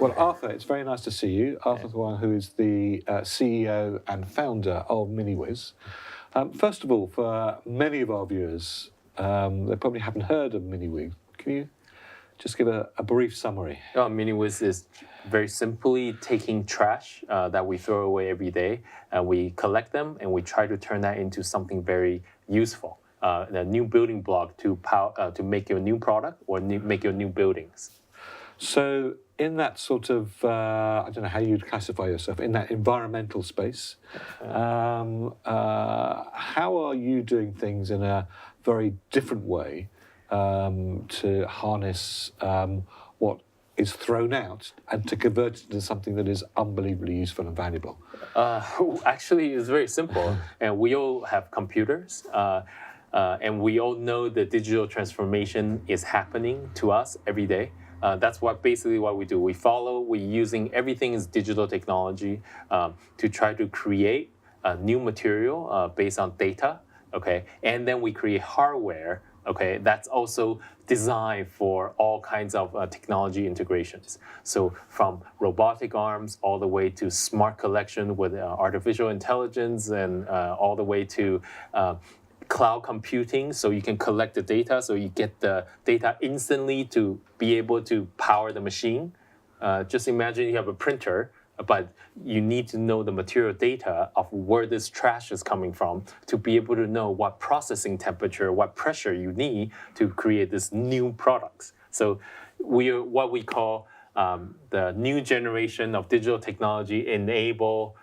Well, Arthur, it's very nice to see you. Arthur Huang, who is the CEO and founder of Miniwiz. First of all, for many of our viewers, they probably haven't heard of Miniwiz. Can you just give a brief summary? Miniwiz is very simply taking trash that we throw away every day, and we collect them and we try to turn that into something very useful, a new building block to make your new product or make your new buildings. So in that sort of, I don't know how you'd classify yourself, in that environmental space, how are you doing things in a very different way to harness what is thrown out and to convert it into something that is unbelievably useful and valuable? Actually, it's very simple, and we all have computers, and we all know the digital transformation is happening to us every day. That's basically what we do. We're using everything is digital technology to try to create a new material based on data, okay? And then we create hardware, okay, that's also designed for all kinds of technology integrations. So from robotic arms all the way to smart collection with artificial intelligence and all the way to cloud computing, so you can collect the data, so you get the data instantly to be able to power the machine. Just imagine you have a printer, but you need to know the material data of where this trash is coming from to be able to know what processing temperature, what pressure you need to create this new products. So we are what we call the new generation of digital technology enable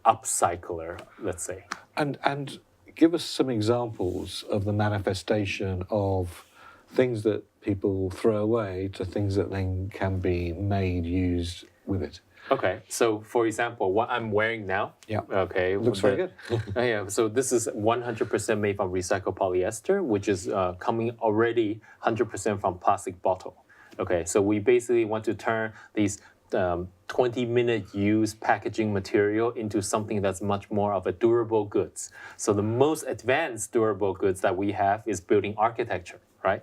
upcycler, let's say. And give us some examples of the manifestation of things that people throw away to things that then can be made, used with it. Okay, so for example, what I'm wearing now. Yeah. Okay. Looks very good. Yeah. So this is 100% made from recycled polyester, which is coming already 100% from plastic bottle. Okay. So we basically want to turn these 20-minute use packaging material into something that's much more of a durable goods. So the most advanced durable goods that we have is building architecture, right?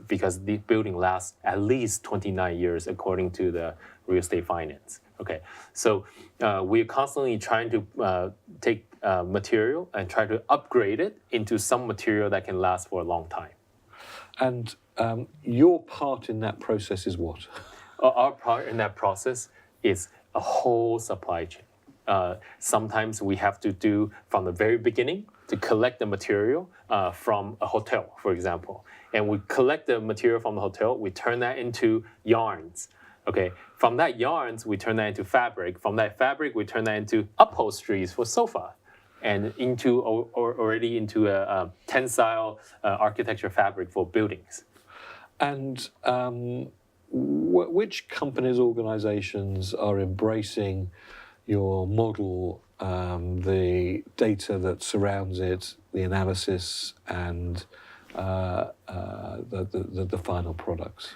Because the building lasts at least 29 years according to the real estate finance. Okay, so we're constantly trying to take material and try to upgrade it into some material that can last for a long time. And your part in that process is what? Our part in that process is a whole supply chain. Sometimes we have to do from the very beginning to collect the material from a hotel, for example. And we collect the material from the hotel, we turn that into yarns. Okay, from that yarns, we turn that into fabric. From that fabric, we turn that into upholsteries for sofa, and already into a tensile architecture fabric for buildings. And which companies, organizations are embracing your model, the data that surrounds it, the analysis, and the final products?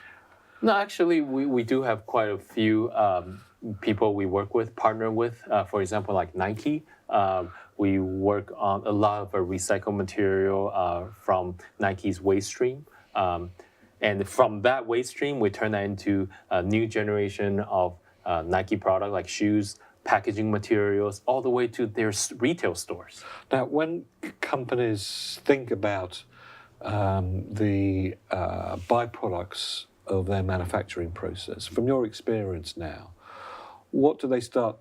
No, actually, we do have quite a few people we work with, partner with. For example, like Nike. We work on a lot of recycled material from Nike's waste stream. And from that waste stream, we turn that into a new generation of Nike product, like shoes, packaging materials, all the way to their retail stores. Now, when companies think about the byproducts of their manufacturing process, from your experience now, what do they start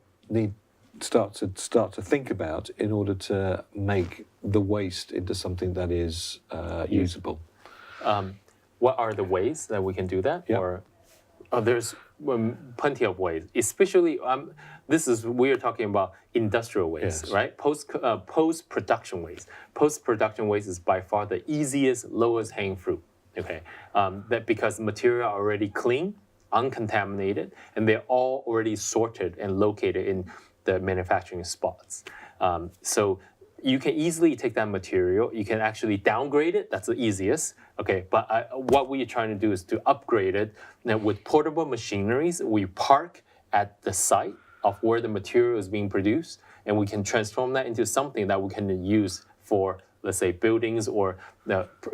to think about in order to make the waste into something that is usable? What are the ways that we can do that? Yep. Or there's plenty of ways. Especially, we are talking about industrial waste, yes. Right? Post-production waste. Post-production waste is by far the easiest, lowest hanging fruit. Okay, that because the material are already clean, uncontaminated, and they're all already sorted and located in the manufacturing spots. So you can easily take that material, you can actually downgrade it, that's the easiest. Okay, but what we're trying to do is to upgrade it. Now with portable machineries, we park at the site of where the material is being produced, and we can transform that into something that we can use for let's say, buildings or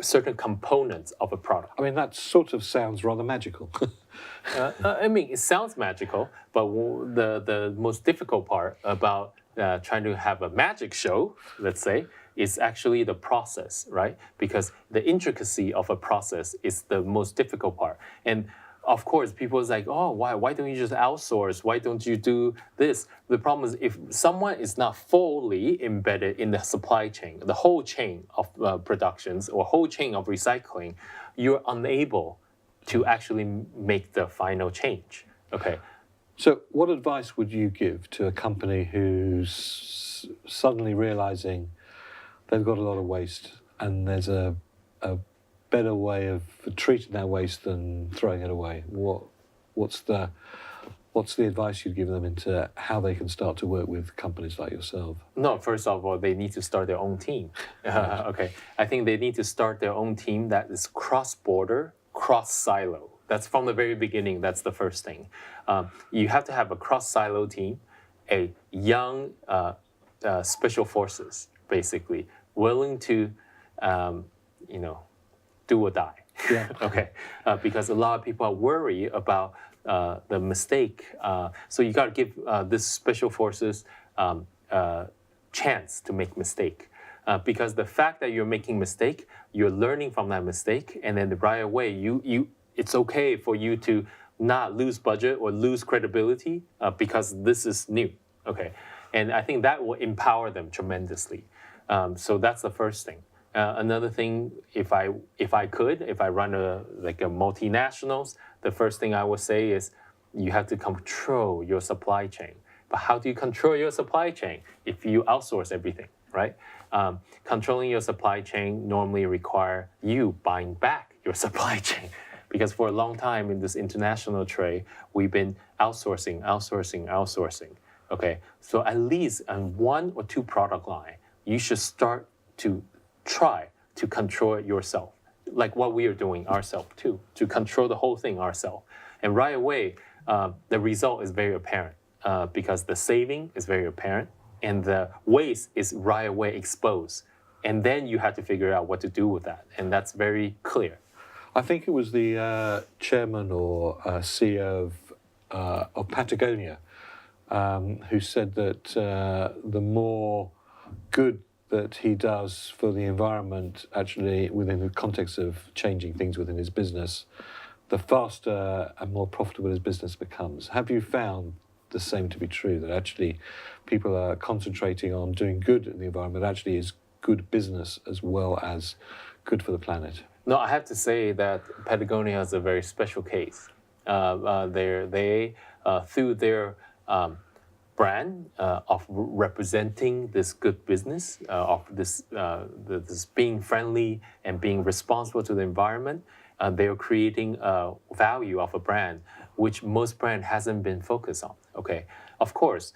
certain components of a product. I mean, that sort of sounds rather magical. I mean, it sounds magical, but the most difficult part about trying to have a magic show, let's say, is actually the process, right? Because the intricacy of a process is the most difficult part. And of course, people is like, oh, why don't you just outsource? Why don't you do this? The problem is if someone is not fully embedded in the supply chain, the whole chain of productions or whole chain of recycling, you're unable to actually make the final change. Okay. So what advice would you give to a company who's suddenly realizing they've got a lot of waste and there's a better way of treating that waste than throwing it away? What's the advice you'd give them into how they can start to work with companies like yourself? No, first of all, they need to start their own team. Okay, I think they need to start their own team that is cross-border, cross-silo. That's from the very beginning. That's the first thing. You have to have a cross-silo team, a young special forces, basically, willing to, do or die. Yeah. Okay, because a lot of people are worried about the mistake. So you got to give this special forces chance to make mistake. Because the fact that you're making mistake, you're learning from that mistake, and then right away it's okay for you to not lose budget or lose credibility because this is new. Okay, and I think that will empower them tremendously. So that's the first thing. Another thing, if I run a multinationals, the first thing I would say is you have to control your supply chain. But how do you control your supply chain if you outsource everything, right? Controlling your supply chain normally require you buying back your supply chain. Because for a long time in this international trade, we've been outsourcing. Okay, so at least on 1 or 2 product line, you should start to try to control it yourself, like what we are doing ourselves too, to control the whole thing ourselves. And right away, the result is very apparent because the saving is very apparent and the waste is right away exposed. And then you have to figure out what to do with that. And that's very clear. I think it was the chairman or CEO of Patagonia who said that the more good that he does for the environment, actually within the context of changing things within his business, the faster and more profitable his business becomes. Have you found the same to be true, that actually people are concentrating on doing good in the environment actually is good business as well as good for the planet? No, I have to say that Patagonia is a very special case. They through their brand of representing this good business, of this being friendly and being responsible to the environment, they are creating a value of a brand which most brand hasn't been focused on. Okay, of course,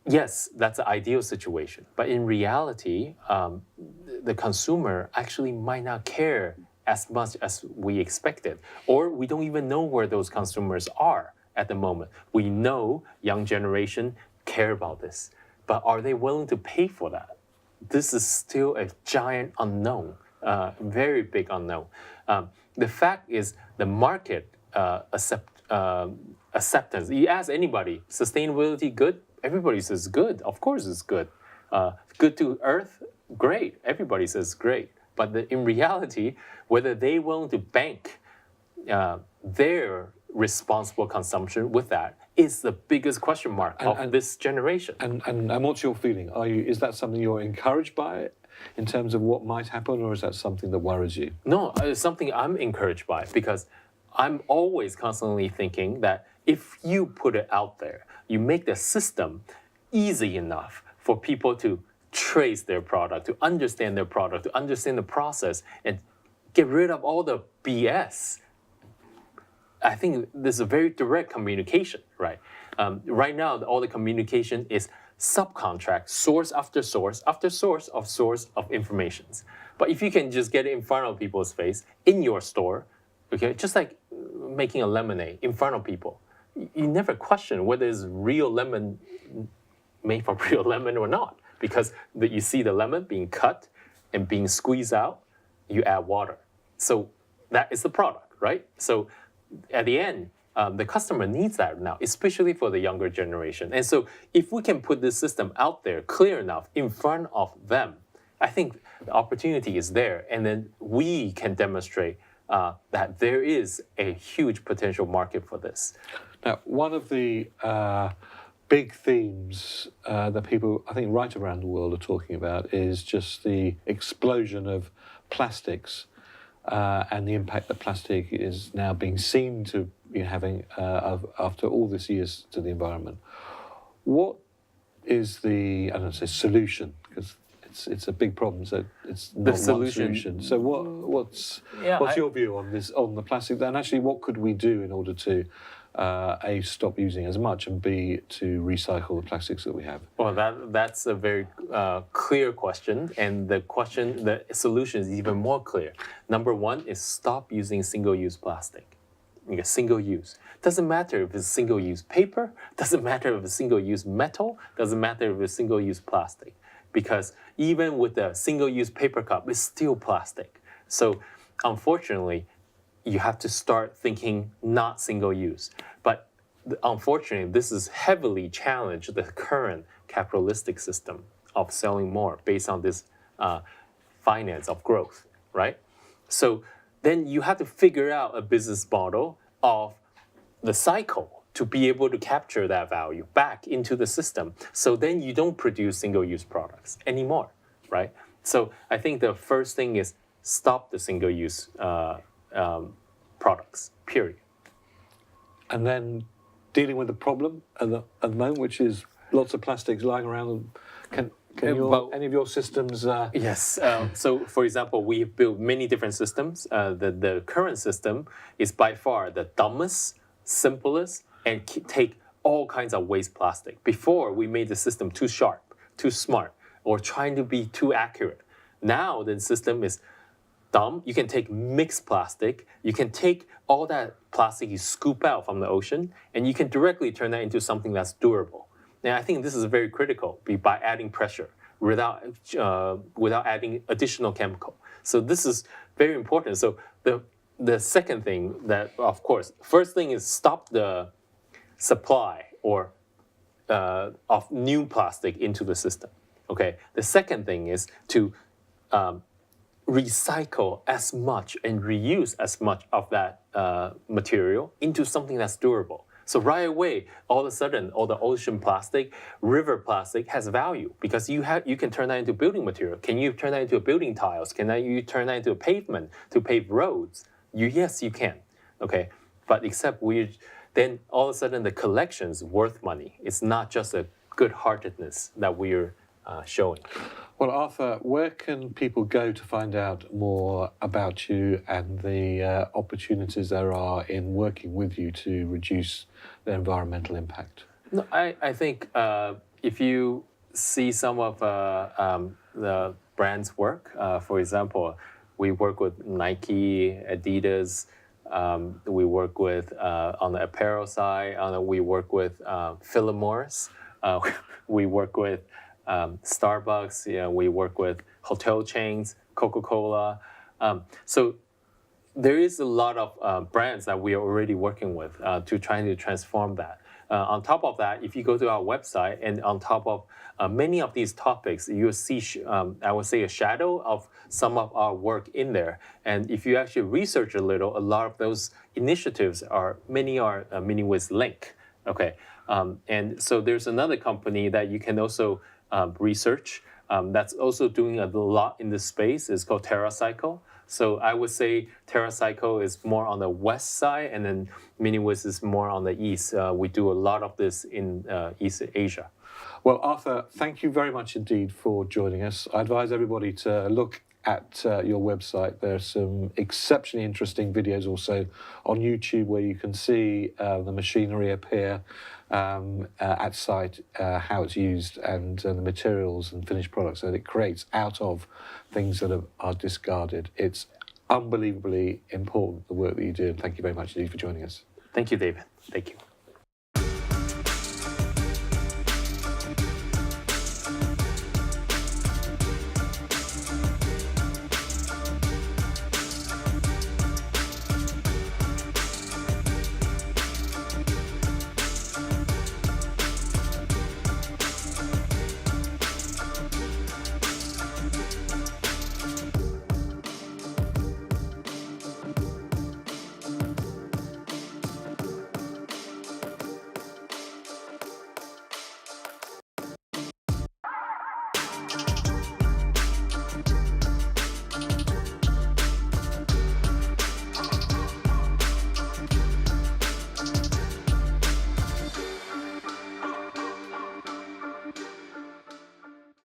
yes, that's an ideal situation, but in reality, the consumer actually might not care as much as we expected, or we don't even know where those consumers are at the moment. We know young generation care about this, but are they willing to pay for that? This is still a giant unknown, very big unknown. The fact is the market acceptance. You ask anybody, sustainability good? Everybody says good. Of course it's good. Good to Earth? Great. Everybody says great. But in reality, whether they're willing to bank their responsible consumption with that is the biggest question mark of this generation. And what's your feeling? Is that something you're encouraged by in terms of what might happen, or is that something that worries you? No, it's something I'm encouraged by, because I'm always constantly thinking that if you put it out there, you make the system easy enough for people to trace their product, to understand their product, to understand the process, and get rid of all the BS. I think this is a very direct communication, right? Right now, all the communication is subcontract, source after source after source of informations. But if you can just get it in front of people's face, in your store, okay, just like making a lemonade in front of people, you never question whether it's real lemon made from real lemon or not, because you see the lemon being cut and being squeezed out, you add water. So that is the product, right? So at the end, the customer needs that now, especially for the younger generation. And so if we can put this system out there clear enough in front of them, I think the opportunity is there. And then we can demonstrate that there is a huge potential market for this. Now, one of the big themes that people, I think, right around the world are talking about is just the explosion of plastics and the impact that plastic is now being seen to be having after all these years to the environment. What is the, I don't say solution, because it's a big problem, so it's not one solution. So what's your view on this, on the plastic? And actually, what could we do in order to A, stop using as much, and B, to recycle the plastics that we have? Well, that's a very clear question, and the solution is even more clear. Number one is stop using single-use plastic. Single-use. Doesn't matter if it's single-use paper, doesn't matter if it's single-use metal, doesn't matter if it's single-use plastic. Because even with a single-use paper cup, it's still plastic. So unfortunately, you have to start thinking not single-use. But unfortunately, this is heavily challenged the current capitalistic system of selling more based on this finance of growth, right? So then you have to figure out a business model of the cycle to be able to capture that value back into the system. So then you don't produce single-use products anymore, right? So I think the first thing is stop the single-use products, period. And then dealing with the problem at the moment, which is lots of plastics lying around. Can any of your systems? Yes. So, for example, we have built many different systems. The current system is by far the dumbest, simplest, and take all kinds of waste plastic. Before, we made the system too sharp, too smart, or trying to be too accurate. Now, the system is dumb. You can take mixed plastic. You can take all that plastic you scoop out from the ocean, and you can directly turn that into something that's durable. And I think this is very critical by adding pressure without adding additional chemical. So this is very important. So the second thing that, of course, first thing is stop the supply of new plastic into the system. Okay. The second thing is to recycle as much and reuse as much of that material into something that's durable. So right away, all of a sudden, all the ocean plastic, river plastic has value because you can turn that into building material. Can you turn that into building tiles? Can you turn that into a pavement to pave roads? Yes, you can. Okay, but except then all of a sudden the collection's worth money. It's not just a good-heartedness that we're showing. Well, Arthur, where can people go to find out more about you and the opportunities there are in working with you to reduce the environmental impact? No, I think if you see some of the brand's work, for example, we work with Nike, Adidas, we work with, on the apparel side, we work with Philip Morris, we work with Starbucks, we work with hotel chains, Coca-Cola. So there is a lot of brands that we are already working with to trying to transform that. On top of that, if you go to our website and on top of many of these topics, you'll see, I would say, a shadow of some of our work in there. And if you actually research a little, a lot of those initiatives many are Miniwiz link. Okay, and so there's another company that you can also research that's also doing a lot in this space. It's called TerraCycle. So I would say TerraCycle is more on the west side, and then Miniwiz is more on the east. We do a lot of this in East Asia. Well, Arthur, thank you very much indeed for joining us. I advise everybody to look at your website. There are some exceptionally interesting videos also on YouTube where you can see the machinery appear at site, how it's used, and the materials and finished products that it creates out of things that are discarded. It's unbelievably important, the work that you do, and thank you very much indeed for joining us. Thank you, David. Thank you.